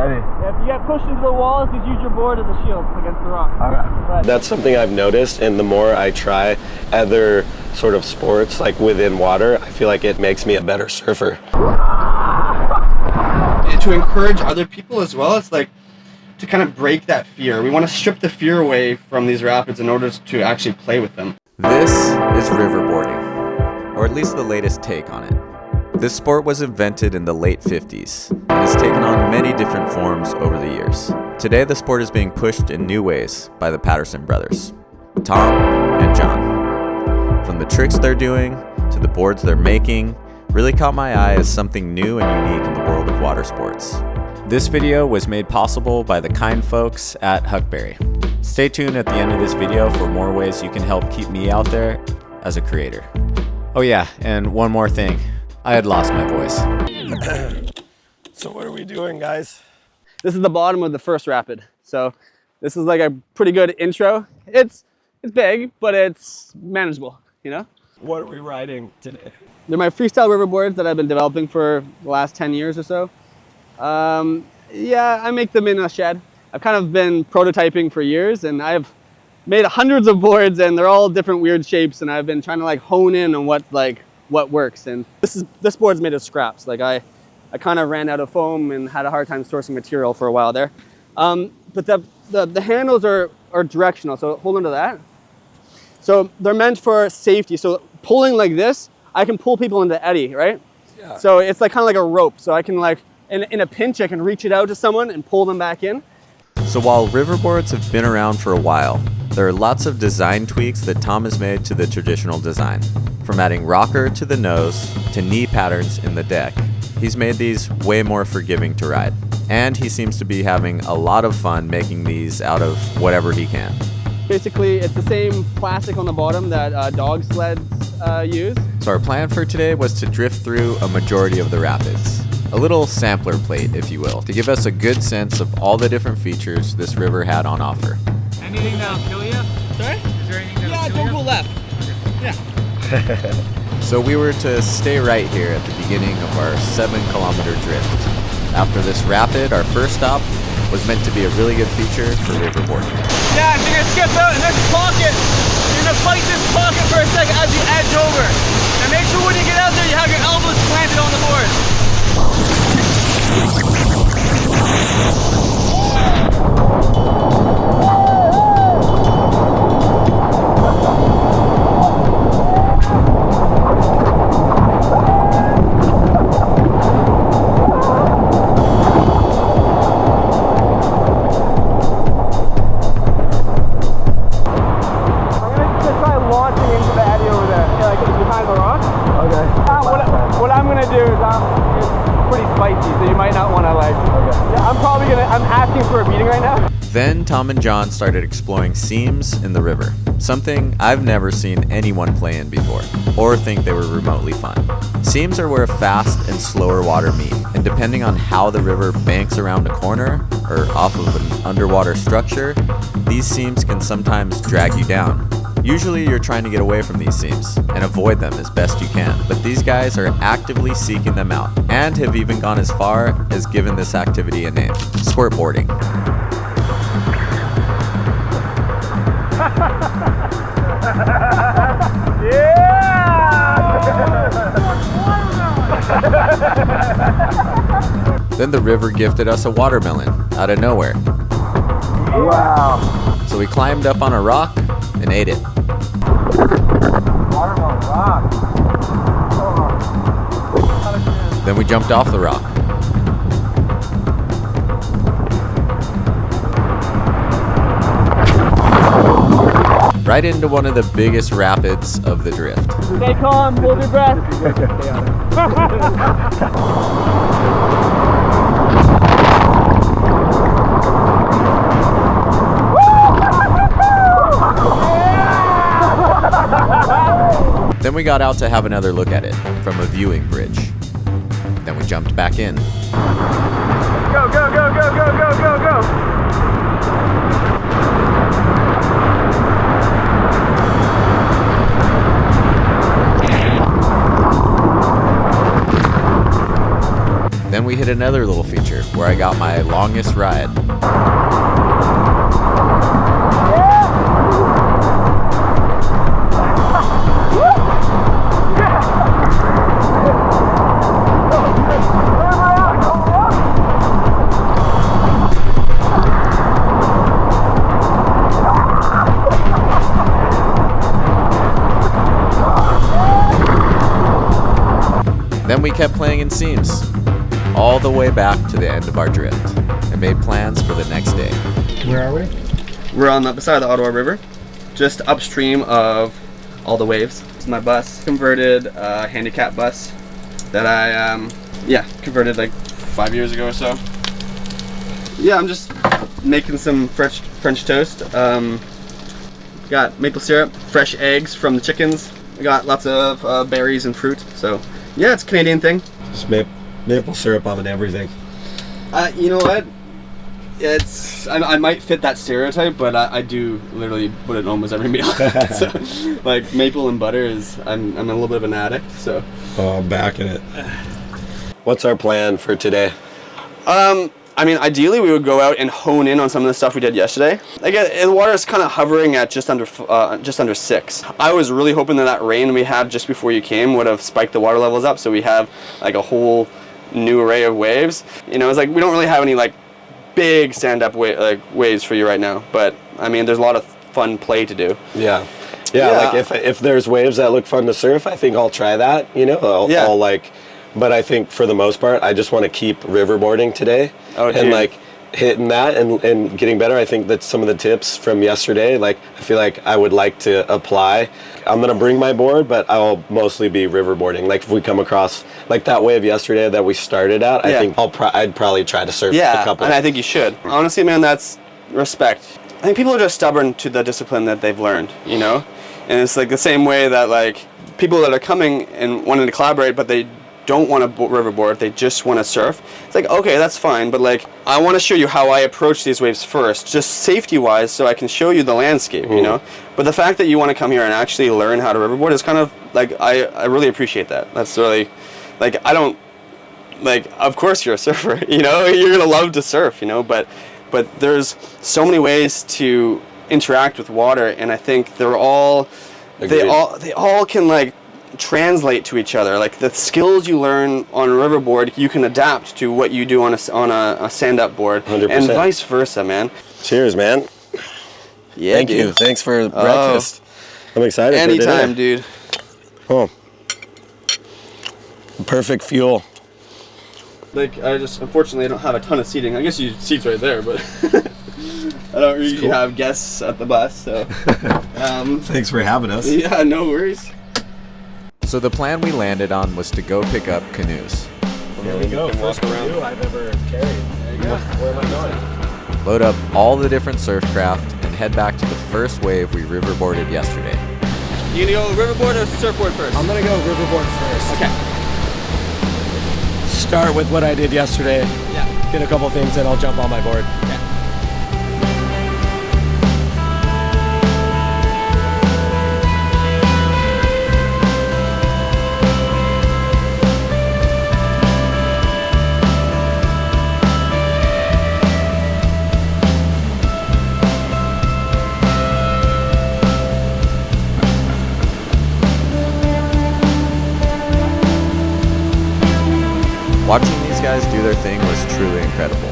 Ready. Yeah, if you get pushed into the walls, just use your board as a shield against the rock. Okay. That's something I've noticed, and the more I try other sort of sports like within water, I feel like it makes me a better surfer. And to encourage other people as well, it's like to kind of break that fear. We want to strip the fear away from these rapids in order to actually play with them. This is riverboarding, or at least the latest take on it. This sport was invented in the late 50s and has taken on many different forms over the years. Today, the sport is being pushed in new ways by the Patterson brothers, Tom and John. From the tricks they're doing to the boards they're making, really caught my eye as something new and unique in the world of water sports. This video was made possible by the kind folks at Huckberry. Stay tuned at the end of this video for more ways you can help keep me out there as a creator. Oh yeah, and one more thing. I had lost my voice. So what are we doing, guys? This is the bottom of the first rapid. So this is like a pretty good intro. It's big, but it's manageable, you know? What are we riding today? They're my freestyle riverboards that I've been developing for the last 10 years or so. Yeah, I make them in a shed. I've kind of been prototyping for years, and I've made hundreds of boards, and they're all different weird shapes, and I've been trying to like hone in on what works. And this board's made of scraps. Like I kind of ran out of foam and had a hard time sourcing material for a while there. But the handles are directional, so hold on to that. So they're meant for safety. So pulling like this, I can pull people into eddy, right? Yeah. So it's like kind of like a rope. So I can like, in a pinch, I can reach it out to someone and pull them back in. So while riverboards have been around for a while, there are lots of design tweaks that Tom has made to the traditional design. From adding rocker to the nose to knee patterns in the deck, he's made these way more forgiving to ride. And he seems to be having a lot of fun making these out of whatever he can. Basically, it's the same plastic on the bottom that dog sleds use. So our plan for today was to drift through a majority of the rapids. A little sampler plate, if you will, to give us a good sense of all the different features this river had on offer. Anything that'll kill you? Sorry? Is there anything that'll kill don't you? go left. Yeah. So we were to stay right here at the beginning of our 7-kilometer drift. After this rapid, our first stop was meant to be a really good feature for riverboarding. Yeah, so you're gonna skip out in this pocket. You're gonna fight this pocket for a second as you edge over. And make sure when you get out there, you have your elbows planted on the board. What I'm gonna do is it's pretty spicy, so you might not want to like. Okay. Yeah, I'm asking for a beating right now. Then Tom and John started exploring seams in the river, something I've never seen anyone play in before, or think they were remotely fun. Seams are where fast and slower water meet, and depending on how the river banks around a corner or off of an underwater structure, these seams can sometimes drag you down. Usually you're trying to get away from these seams and avoid them as best you can, but these guys are actively seeking them out and have even gone as far as given this activity a name, squirtboarding. Then the river gifted us a watermelon out of nowhere. Wow. So we climbed up on a rock and ate it. Watermelon rock. Then we jumped off the rock. Right into one of the biggest rapids of the drift. Stay calm, hold your breath. Then we got out to have another look at it from a viewing bridge. Then we jumped back in. Go, go, go, go, go, go, go, go. Then we hit another little feature where I got my longest ride. Then we kept playing in seams, all the way back to the end of our drift, and made plans for the next day. Where are we? We're on the side of the Ottawa River, just upstream of all the waves. It's my bus, converted handicap bus that I converted like 5 years ago or so. Yeah, I'm just making some French toast. Got maple syrup, fresh eggs from the chickens. I got lots of berries and fruit. So yeah, it's a Canadian thing. Just maple syrup on everything. You know what? I might fit that stereotype, but I do literally put it in almost every meal. So, like maple and butter is, I'm a little bit of an addict. So. Oh, I'm back in it. What's our plan for today? I mean, ideally we would go out and hone in on some of the stuff we did yesterday. Like the water is kind of hovering at just under 6. I was really hoping that rain we had just before you came would have spiked the water levels up, so we have like a whole new array of waves. You know, it's like we don't really have any like big stand-up waves for you right now, but I mean, there's a lot of fun play to do. Yeah. Like if there's waves that look fun to surf, I think I'll try that. You know, I'll like. But I think for the most part, I just want to keep riverboarding today and like hitting that and getting better. I think that some of the tips from yesterday, like I feel like I would like to apply. I'm going to bring my board, but I'll mostly be riverboarding. Like if we come across like that wave yesterday that we started at, I think I'd probably try to surf a couple. And I think you should. Honestly, man, that's respect. I think people are just stubborn to the discipline that they've learned, you know? And it's like the same way that like people that are coming and wanting to collaborate, but they don't want to riverboard, they just want to surf. It's like, okay, that's fine, but like I want to show you how I approach these waves first, just safety wise, so I can show you the landscape, you know. But the fact that you want to come here and actually learn how to riverboard is kind of like I really appreciate that. That's really like I don't like, of course you're a surfer, you know, you're gonna love to surf, you know, but there's so many ways to interact with water, and I think they all can like translate to each other. Like the skills you learn on a riverboard, you can adapt to what you do on a stand-up board, 100%. and vice versa, man. Cheers, man. Yeah, Thank dude. you. Thanks for breakfast. I'm excited. Anytime, for dinner. dude. Oh, perfect fuel. Like I just unfortunately don't have a ton of seating. I guess you seats right there, but I don't usually have guests at the bus. So Thanks for having us. yeah, no worries. So the plan we landed on was to go pick up canoes. Here we go. First canoe I've ever carried. There you go. Where am I going? Load up all the different surf craft and head back to the first wave we riverboarded yesterday. You gonna go riverboard or surfboard first? I'm gonna go riverboard first. Okay. Start with what I did yesterday. Yeah. Get a couple things, then I'll jump on my board. Okay. Watching these guys do their thing was truly incredible.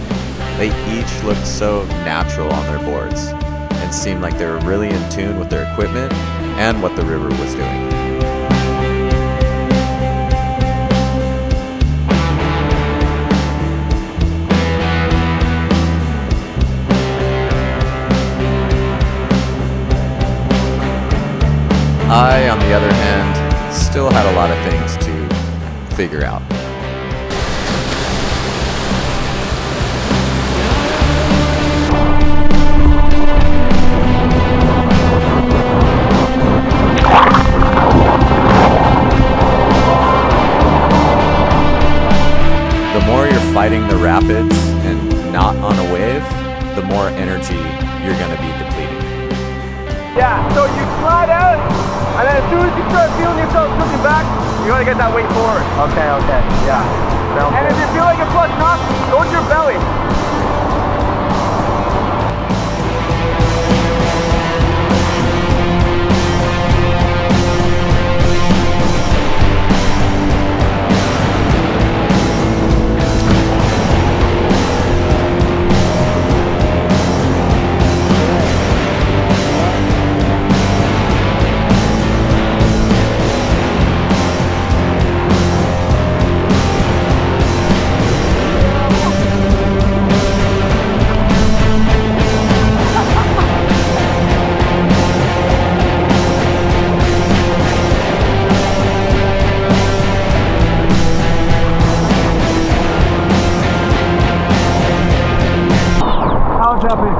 They each looked so natural on their boards and seemed like they were really in tune with their equipment and what the river was doing. I, on the other hand, still had a lot of things to figure out. The more you're fighting the rapids and not on a wave, the more energy you're going to be depleting. Yeah, so you slide out, and then as soon as you start feeling yourself looking back, you want to get that weight forward. Okay, yeah. And if you feel like a flush off, go to your belly.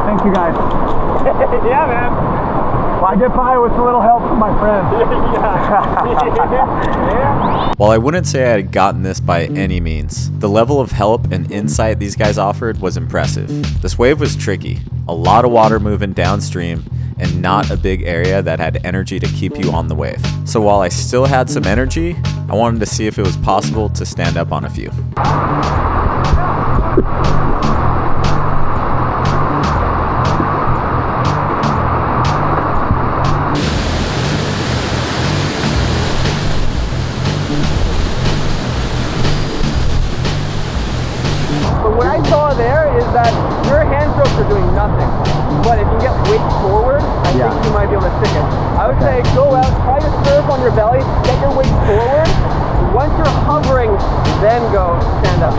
Thank you guys. Yeah, man. Well, I get by with a little help from my friends. Yeah. While I wouldn't say I had gotten this by any means, the level of help and insight these guys offered was impressive. This wave was tricky, a lot of water moving downstream, and not a big area that had energy to keep you on the wave. So while I still had some energy, I wanted to see if it was possible to stand up on a few. What I saw there is that your hand strokes are doing nothing. But if you get weight forward, I think you might be able to stick it. I would say go out, try to surf on your belly, get your weight forward. Once you're hovering, then go stand up.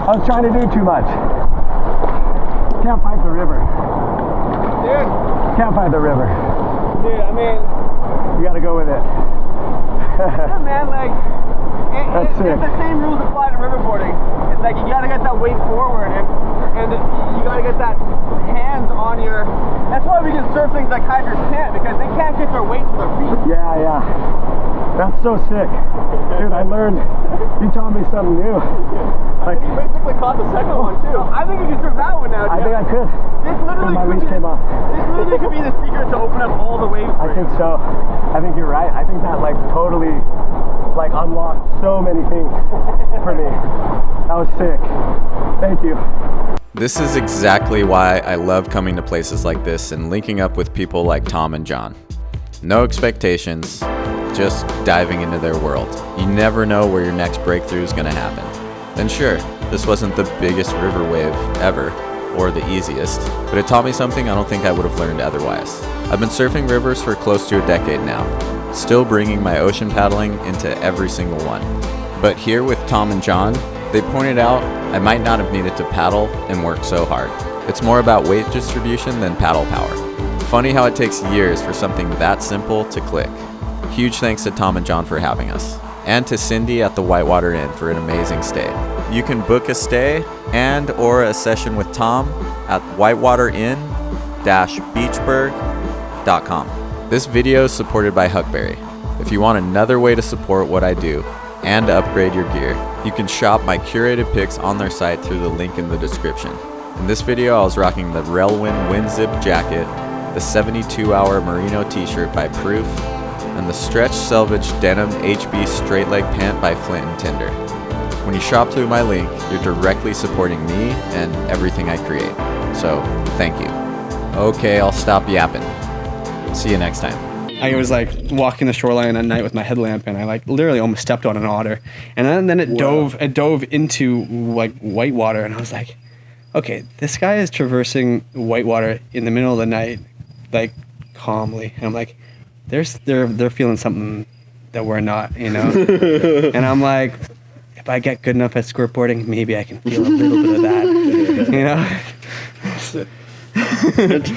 I was trying to do too much. Can't fight the river. Dude. Can't fight the river. Dude, I mean, you gotta go with it. yeah, man, like, That's sick. it's the same rules apply to riverboarding. It's like you gotta get that weight forward and you gotta get that hands on your. That's why we can surf things like hikers can't, because they can't get their weight to their feet. Yeah. That's so sick. Dude, I learned, you taught me something new. Like, You basically caught the second one too. I think you can surf that one now. I think I could. This literally My could leash be, came off. This literally could be the secret to open up all the waves for I think so. I think you're right. I think that like totally like unlocked so many things for me. That was sick. Thank you. This is exactly why I love coming to places like this and linking up with people like Tom and John. No expectations, just diving into their world. You never know where your next breakthrough is going to happen. Then sure, this wasn't the biggest river wave ever, or the easiest, but it taught me something I don't think I would have learned otherwise. I've been surfing rivers for close to a decade now, still bringing my ocean paddling into every single one. But here with Tom and John, they pointed out I might not have needed to paddle and work so hard. It's more about weight distribution than paddle power. Funny how it takes years for something that simple to click. Huge thanks to Tom and John for having us, and to Cindy at the Whitewater Inn for an amazing stay. You can book a stay and or a session with Tom at whitewaterin-beachburg.com. This video is supported by Huckberry. If you want another way to support what I do and upgrade your gear, you can shop my curated picks on their site through the link in the description. In this video, I was rocking the Relwyn WindZip jacket, the 72-hour merino t-shirt by Proof, and the Stretch Selvage Denim HB Straight Leg Pant by Flint & Tinder. When you shop through my link, you're directly supporting me and everything I create. So, thank you. Okay, I'll stop yapping. See you next time. I was like walking the shoreline at night with my headlamp, and I like literally almost stepped on an otter, and then it dove into like whitewater, and I was like, okay, this guy is traversing whitewater in the middle of the night, like calmly. And I'm like, they're feeling something that we're not, you know. And I'm like, if I get good enough at squirtboarding, maybe I can feel a little bit of that, you know.